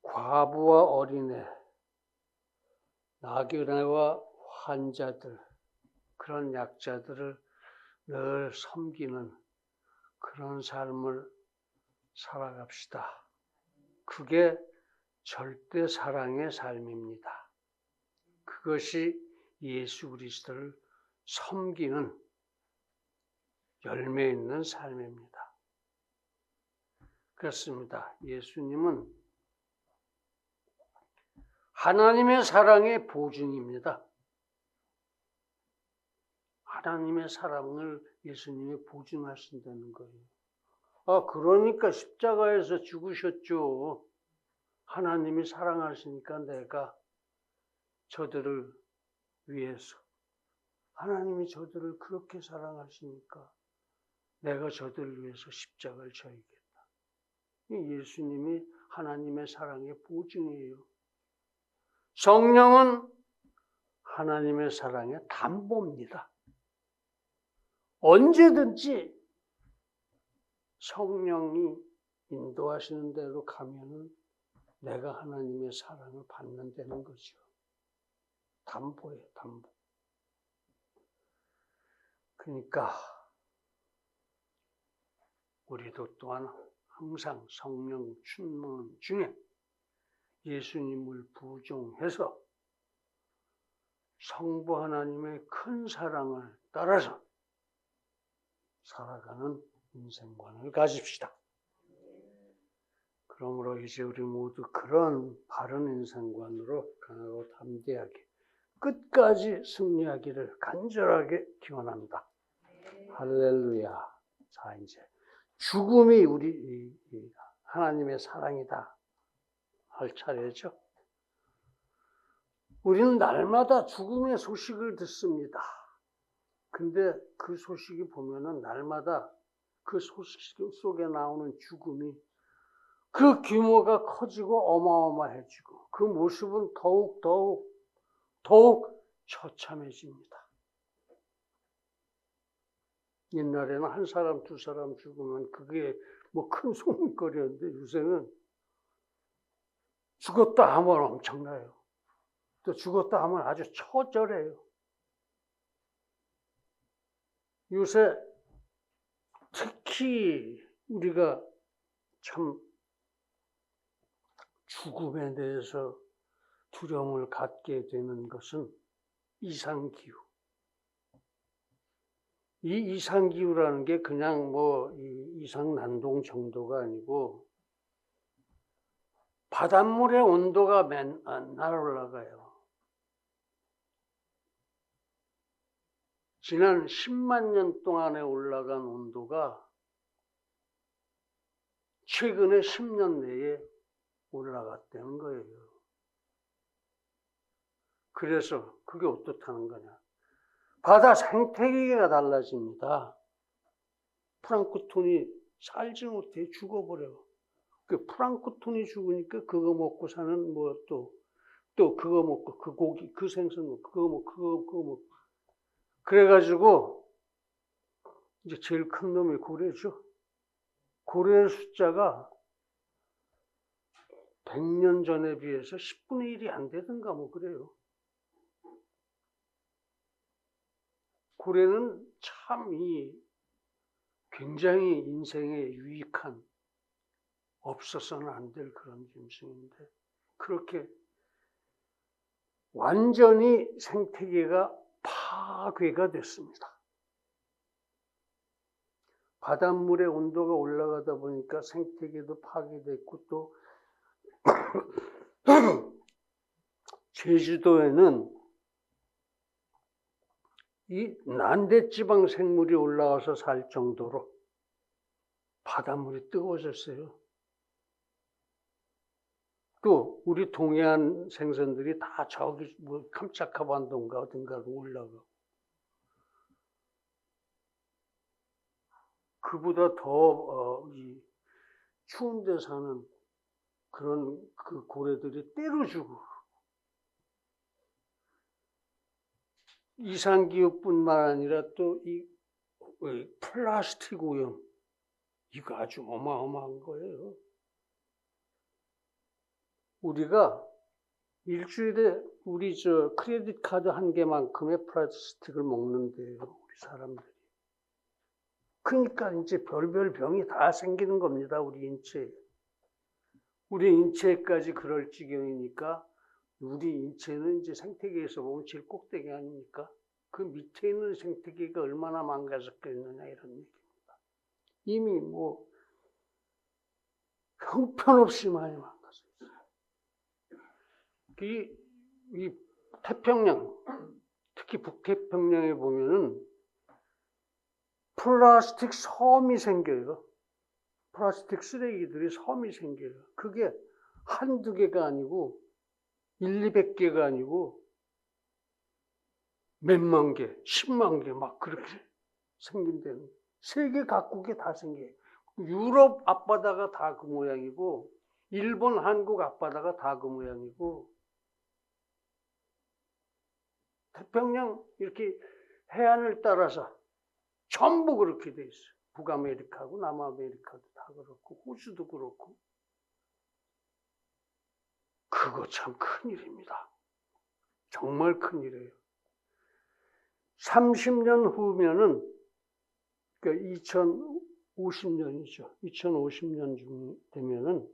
A: 과부와 어린애, 나그네와 환자들, 그런 약자들을 늘 섬기는 그런 삶을 살아갑시다. 그게 절대 사랑의 삶입니다. 그것이 예수 그리스도를 섬기는 열매 있는 삶입니다. 그렇습니다. 예수님은 하나님의 사랑의 보증입니다. 하나님의 사랑을 예수님이 보증하신다는 거예요. 그러니까 십자가에서 죽으셨죠. 하나님이 사랑하시니까 내가 저들을 위해서, 하나님이 저들을 그렇게 사랑하시니까 내가 저들을 위해서 십자가를 져야겠다. 예수님이 하나님의 사랑의 보증이에요. 성령은 하나님의 사랑의 담보입니다. 언제든지 성령이 인도하시는 대로 가면은 내가 하나님의 사랑을 받는다는 거죠. 담보예요, 담보. 그러니까 우리도 또한 항상 성령 충만 중에 예수님을 부종해서 성부 하나님의 큰 사랑을 따라서 살아가는 인생관을 가집시다. 그러므로 이제 우리 모두 그런 바른 인생관으로 강하고 담대하게 끝까지 승리하기를 간절하게 기원합니다. 할렐루야. 자, 이제 죽음이 우리 하나님의 사랑이다 할 차례죠. 우리는 날마다 죽음의 소식을 듣습니다. 근데 그 소식이 보면은 날마다 그 소식 속에 나오는 죽음이 그 규모가 커지고 어마어마해지고 그 모습은 더욱 처참해집니다. 옛날에는 한 사람, 두 사람 죽으면 그게 뭐 큰 소문거리였는데 요새는 죽었다 하면 엄청나요. 또 죽었다 하면 아주 처절해요. 요새 특히 우리가 참 죽음에 대해서 두려움을 갖게 되는 것은 이상기후. 이 이상기후라는 게 그냥 뭐 이상난동 정도가 아니고 바닷물의 온도가 맨날 올라가요. 지난 10만 년 동안에 올라간 온도가 최근에 10년 내에 올라갔다는 거예요. 그래서 그게 어떻다는 거냐. 바다 생태계가 달라집니다. 플랑크톤이 살지 못해 죽어버려. 그 플랑크톤이 죽으니까 그거 먹고 사는 뭐 또 그거 먹고 그 고기, 그 생선 먹고 그거 먹고 그래가지고 이제 제일 큰 놈이 고래죠. 고래의 숫자가 100년 전에 비해서 10분의 1이 안 되든가 뭐 그래요. 고래는 참 굉장히 인생에 유익한 없어서는 안 될 그런 짐승인데 그렇게 완전히 생태계가 파괴가 됐습니다. 바닷물의 온도가 올라가다 보니까 생태계도 파괴됐고 또 제주도에는 이 난대지방 생물이 올라와서 살 정도로 바닷물이 뜨거워졌어요. 또 우리 동해안 생선들이 다 저기 뭐 캄차카반도인가 어딘가로 올라가고 그보다 더 추운 데 사는 그런 그 고래들이 때려주고 이상기후뿐만 아니라 또 이 플라스틱 오염 이거 아주 어마어마한 거예요. 우리가 일주일에 우리 크레딧 카드 한 개만큼의 플라스틱을 먹는데요, 우리 사람들이. 그러니까 이제 별별 병이 다 생기는 겁니다, 우리 인체에. 우리 인체까지 그럴 지경이니까 우리 인체는 이제 생태계에서 보면 제일 꼭대기 아닙니까? 그 밑에 있는 생태계가 얼마나 망가졌겠느냐 이런 얘기입니다. 이미 뭐 형편없이 많이 망가졌어요. 이 태평양, 특히 북태평양에 보면은 플라스틱 섬이 생겨요. 플라스틱 쓰레기들이 섬이 생겨요. 그게 한두 개가 아니고 200개가 아니고 몇만 개, 10만 개 막 그렇게 생긴다는 거예요. 세계 각국에 다 생겨요. 유럽 앞바다가 다 그 모양이고 일본, 한국 앞바다가 다 그 모양이고 태평양 이렇게 해안을 따라서 전부 그렇게 돼 있어요. 북아메리카고 남아메리카도 다 그렇고 호주도 그렇고. 그거 참 큰일입니다. 정말 큰일이에요. 30년 후면은 그러니까 2050년이죠. 2050년 되면은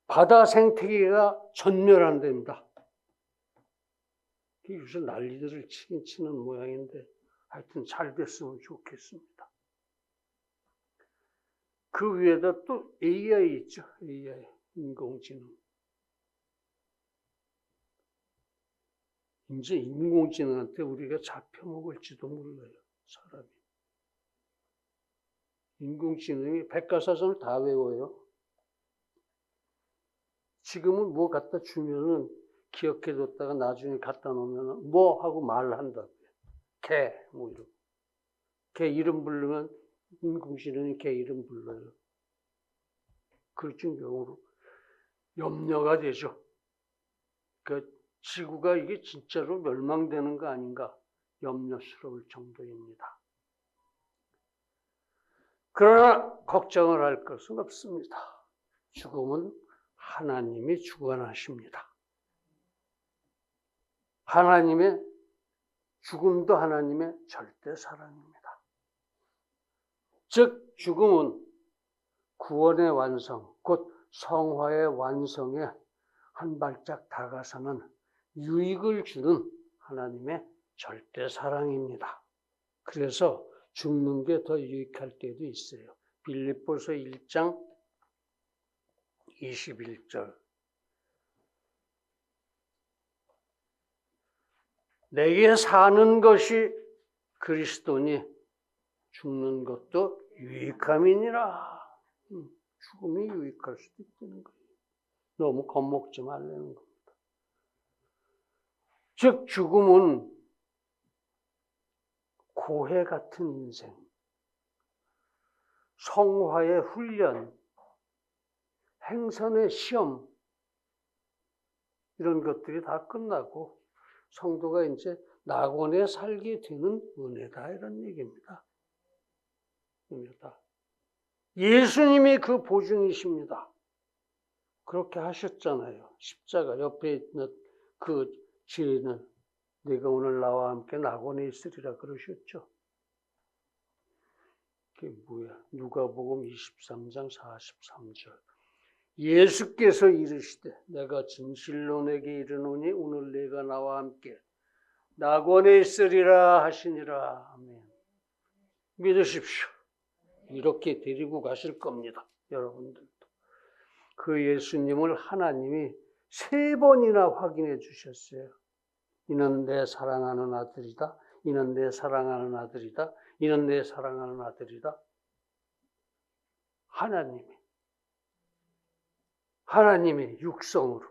A: 바다 생태계가 전멸한답니다. 요새 난리들을 치는 모양인데 하여튼 잘 됐으면 좋겠습니다. 그 위에다 또 AI 있죠. AI, 인공지능. 이제 인공지능한테 우리가 잡혀먹을지도 몰라요. 사람이. 인공지능이 백과사전을 다 외워요. 지금은 뭐 갖다 주면은 기억해뒀다가 나중에 갖다 놓으면 뭐 하고 말한다고요. 개, 뭐 이러고. 개 이름 부르면 인공지능이 개 이름 불러요. 그럴 정도로 염려가 되죠. 그 지구가 이게 진짜로 멸망되는 거 아닌가 염려스러울 정도입니다. 그러나 걱정을 할 것은 없습니다. 죽음은 하나님이 주관하십니다. 죽음도 하나님의 절대 사랑입니다. 즉 죽음은 구원의 완성, 곧 성화의 완성에 한 발짝 다가서는 유익을 주는 하나님의 절대 사랑입니다. 그래서 죽는 게 더 유익할 때도 있어요. 빌립보서 1장 21절. 내게 사는 것이 그리스도니 죽는 것도 유익함이니라. 죽음이 유익할 수도 있다는 거예요. 너무 겁먹지 말라는 겁니다. 즉 죽음은 고해 같은 인생, 성화의 훈련, 행선의 시험 이런 것들이 다 끝나고 성도가 이제 낙원에 살게 되는 은혜다 이런 얘기입니다. 은혜다. 예수님이 그 보증이십니다. 그렇게 하셨잖아요. 십자가 옆에 있는 그 죄인을 네가 오늘 나와 함께 낙원에 있으리라 그러셨죠. 그게 뭐야? 누가복음 23장 43절. 예수께서 이르시되 내가 진실로 내게 이르노니 오늘 네가 나와 함께 낙원에 있으리라 하시니라. 아멘. 믿으십시오. 이렇게 데리고 가실 겁니다. 여러분들도. 그 예수님을 하나님이 3번이나 확인해 주셨어요. 이는 내 사랑하는 아들이다. 이는 내 사랑하는 아들이다. 이는 내 사랑하는 아들이다. 하나님이 육성으로.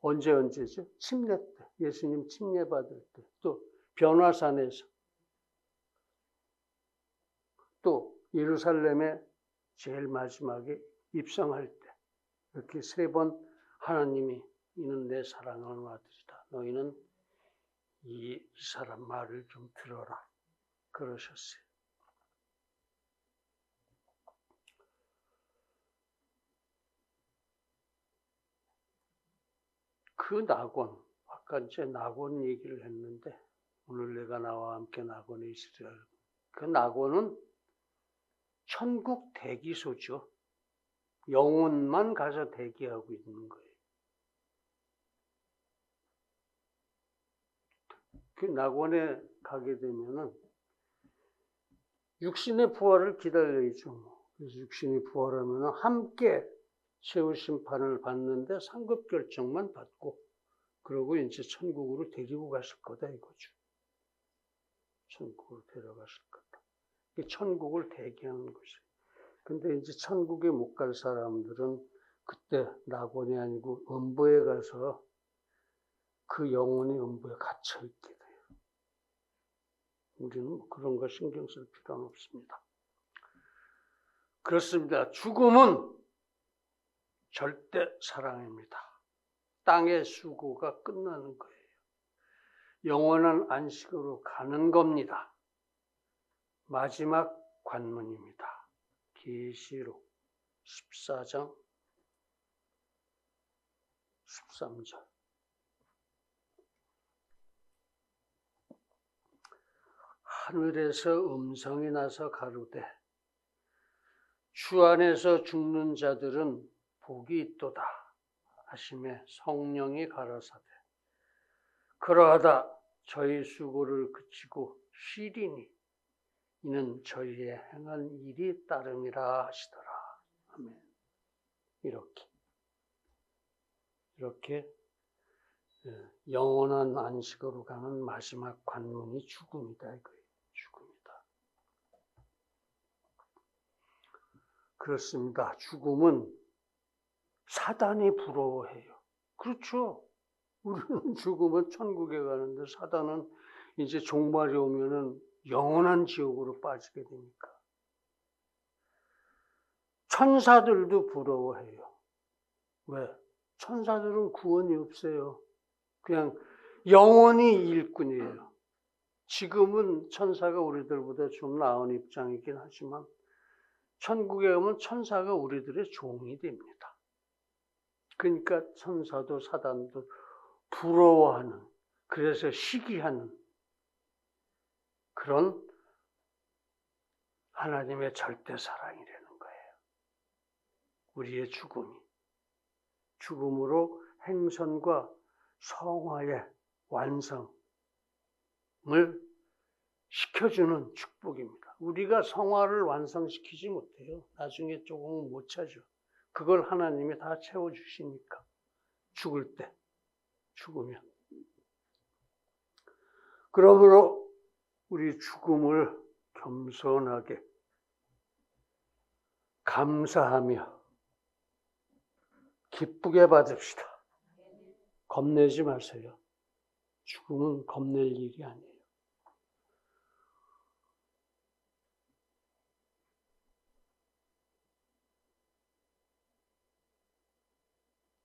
A: 언제죠? 침례 때. 예수님 침례 받을 때. 또 변화산에서. 또 예루살렘에 제일 마지막에 입성할 때. 이렇게 3번 하나님이 이는 내 사랑하는 아들이다. 너희는 이 사람 말을 좀 들어라. 그러셨어요. 그 낙원, 아까 이제 낙원 얘기를 했는데 오늘 내가 나와 함께 낙원에 있으리라. 그 낙원은 천국 대기소죠. 영혼만 가서 대기하고 있는 거예요. 그 낙원에 가게 되면은 육신의 부활을 기다려야죠. 그래서 육신이 부활하면 함께 최후 심판을 받는데 상급 결정만 받고 그러고 이제 천국으로 데리고 가실 거다 이거죠. 천국으로 데려가실 거다. 이게 천국을 대기하는 것이에요. 근데 이제 천국에 못 갈 사람들은 그때 낙원이 아니고 음부에 가서 그 영혼이 음부에 갇혀 있게 돼요. 우리는 그런 거 신경 쓸 필요는 없습니다. 그렇습니다. 죽음은 절대 사랑입니다. 땅의 수고가 끝나는 거예요. 영원한 안식으로 가는 겁니다. 마지막 관문입니다. 계시록 14장 13절. 하늘에서 음성이 나서 가로되 주 안에서 죽는 자들은 복이 있도다 하시매 성령이 가라사대 그러하다 저희 수고를 그치고 쉬리니 이는 저희의 행한 일이 따름이라 하시더라. 아멘. 이렇게 영원한 안식으로 가는 마지막 관문이 죽음이다 이거예요. 죽음이다. 그렇습니다. 죽음은 사단이 부러워해요. 그렇죠. 우리는 죽으면 천국에 가는데 사단은 이제 종말이 오면은 영원한 지옥으로 빠지게 되니까. 천사들도 부러워해요. 왜? 천사들은 구원이 없어요. 그냥 영원히 일꾼이에요. 지금은 천사가 우리들보다 좀 나은 입장이긴 하지만 천국에 가면 천사가 우리들의 종이 됩니다. 그러니까 천사도 사단도 부러워하는, 그래서 시기하는 그런 하나님의 절대 사랑이라는 거예요. 우리의 죽음으로 행선과 성화의 완성을 시켜주는 축복입니다. 우리가 성화를 완성시키지 못해요. 나중에 조금은 못 차죠. 그걸 하나님이 다 채워주시니까. 죽을 때, 죽으면. 그러므로 우리 죽음을 겸손하게 감사하며 기쁘게 받읍시다. 겁내지 마세요. 죽음은 겁낼 일이 아니에요.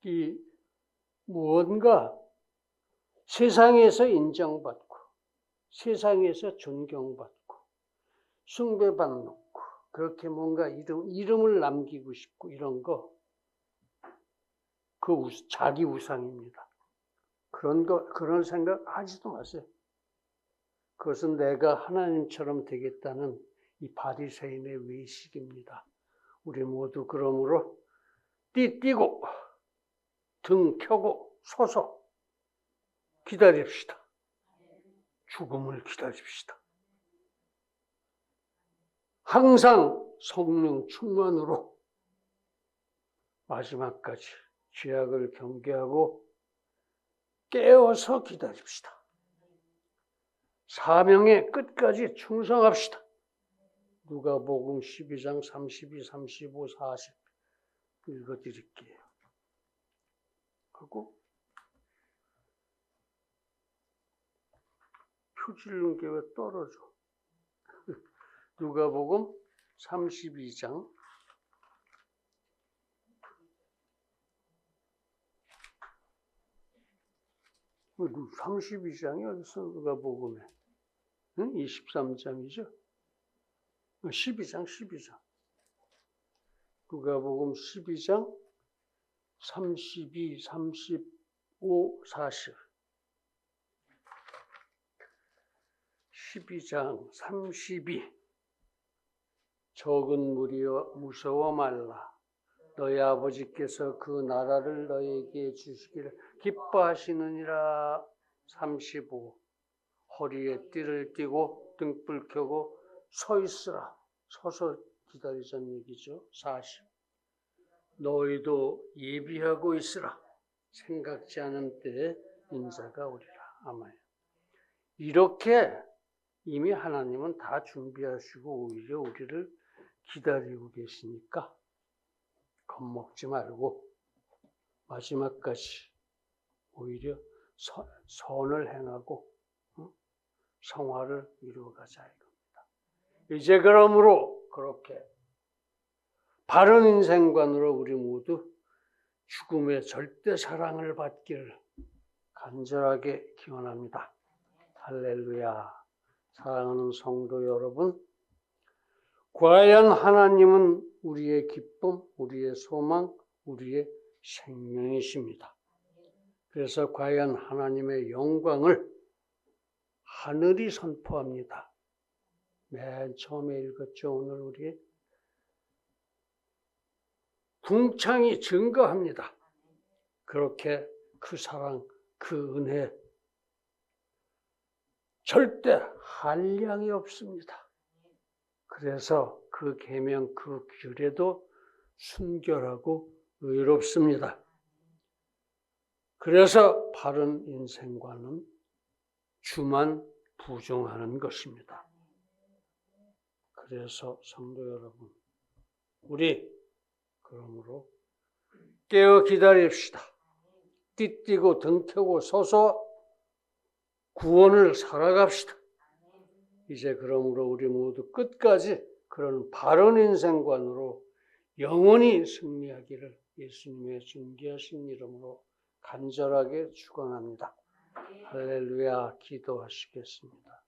A: 이 무언가 세상에서 인정받고 세상에서 존경받고 숭배받고 그렇게 뭔가 이름을 남기고 싶고 이런 거 그 자기 우상입니다. 그런 생각 하지도 마세요. 그것은 내가 하나님처럼 되겠다는 이 바리새인의 외식입니다. 우리 모두 그러므로 띠고 등 펴고 서서 기다립시다. 죽음을 기다립시다. 항상 성령 충만으로 마지막까지 죄악을 경계하고 깨어서 기다립시다. 사명의 끝까지 충성합시다. 누가복음 12장 32, 35, 40 읽어드릴게요. 하고 표지 읽는 게 왜 떨어져? 누가복음 32장 32장이 어디서 누가복음에? 응? 23장이죠? 12장. 누가복음 12장 32, 35, 40. 12장 32. 적은 무리여 무서워 말라. 너희 아버지께서 그 나라를 너희에게 주시기를 기뻐하시느니라. 35. 허리에 띠를 띠고 등불 켜고 서 있으라. 서서 기다리자는 얘기죠. 40. 너희도 예비하고 있으라. 생각지 않은 때에 인자가 오리라. 아멘. 이렇게 이미 하나님은 다 준비하시고 오히려 우리를 기다리고 계시니까 겁먹지 말고 마지막까지 오히려 선을 행하고 성화를 이루어가자 이겁니다. 이제 그러므로 그렇게 바른 인생관으로 우리 모두 죽음의 절대 사랑을 받기를 간절하게 기원합니다. 할렐루야. 사랑하는 성도 여러분, 과연 하나님은 우리의 기쁨, 우리의 소망, 우리의 생명이십니다. 그래서 과연 하나님의 영광을 하늘이 선포합니다. 맨 처음에 읽었죠. 오늘 우리 궁창이 증거합니다. 그렇게 그 사랑, 그 은혜 절대 한량이 없습니다. 그래서 그 계명, 그 규례도 순결하고 의롭습니다. 그래서 바른 인생관은 주만 부정하는 것입니다. 그래서 성도 여러분, 우리 그러므로 깨어 기다립시다. 띠띠고 등 켜고 서서 구원을 살아갑시다. 이제 그러므로 우리 모두 끝까지 그런 바른 인생관으로 영원히 승리하기를 예수님의 존귀하신 이름으로 간절하게 축원합니다. 할렐루야. 기도하시겠습니다.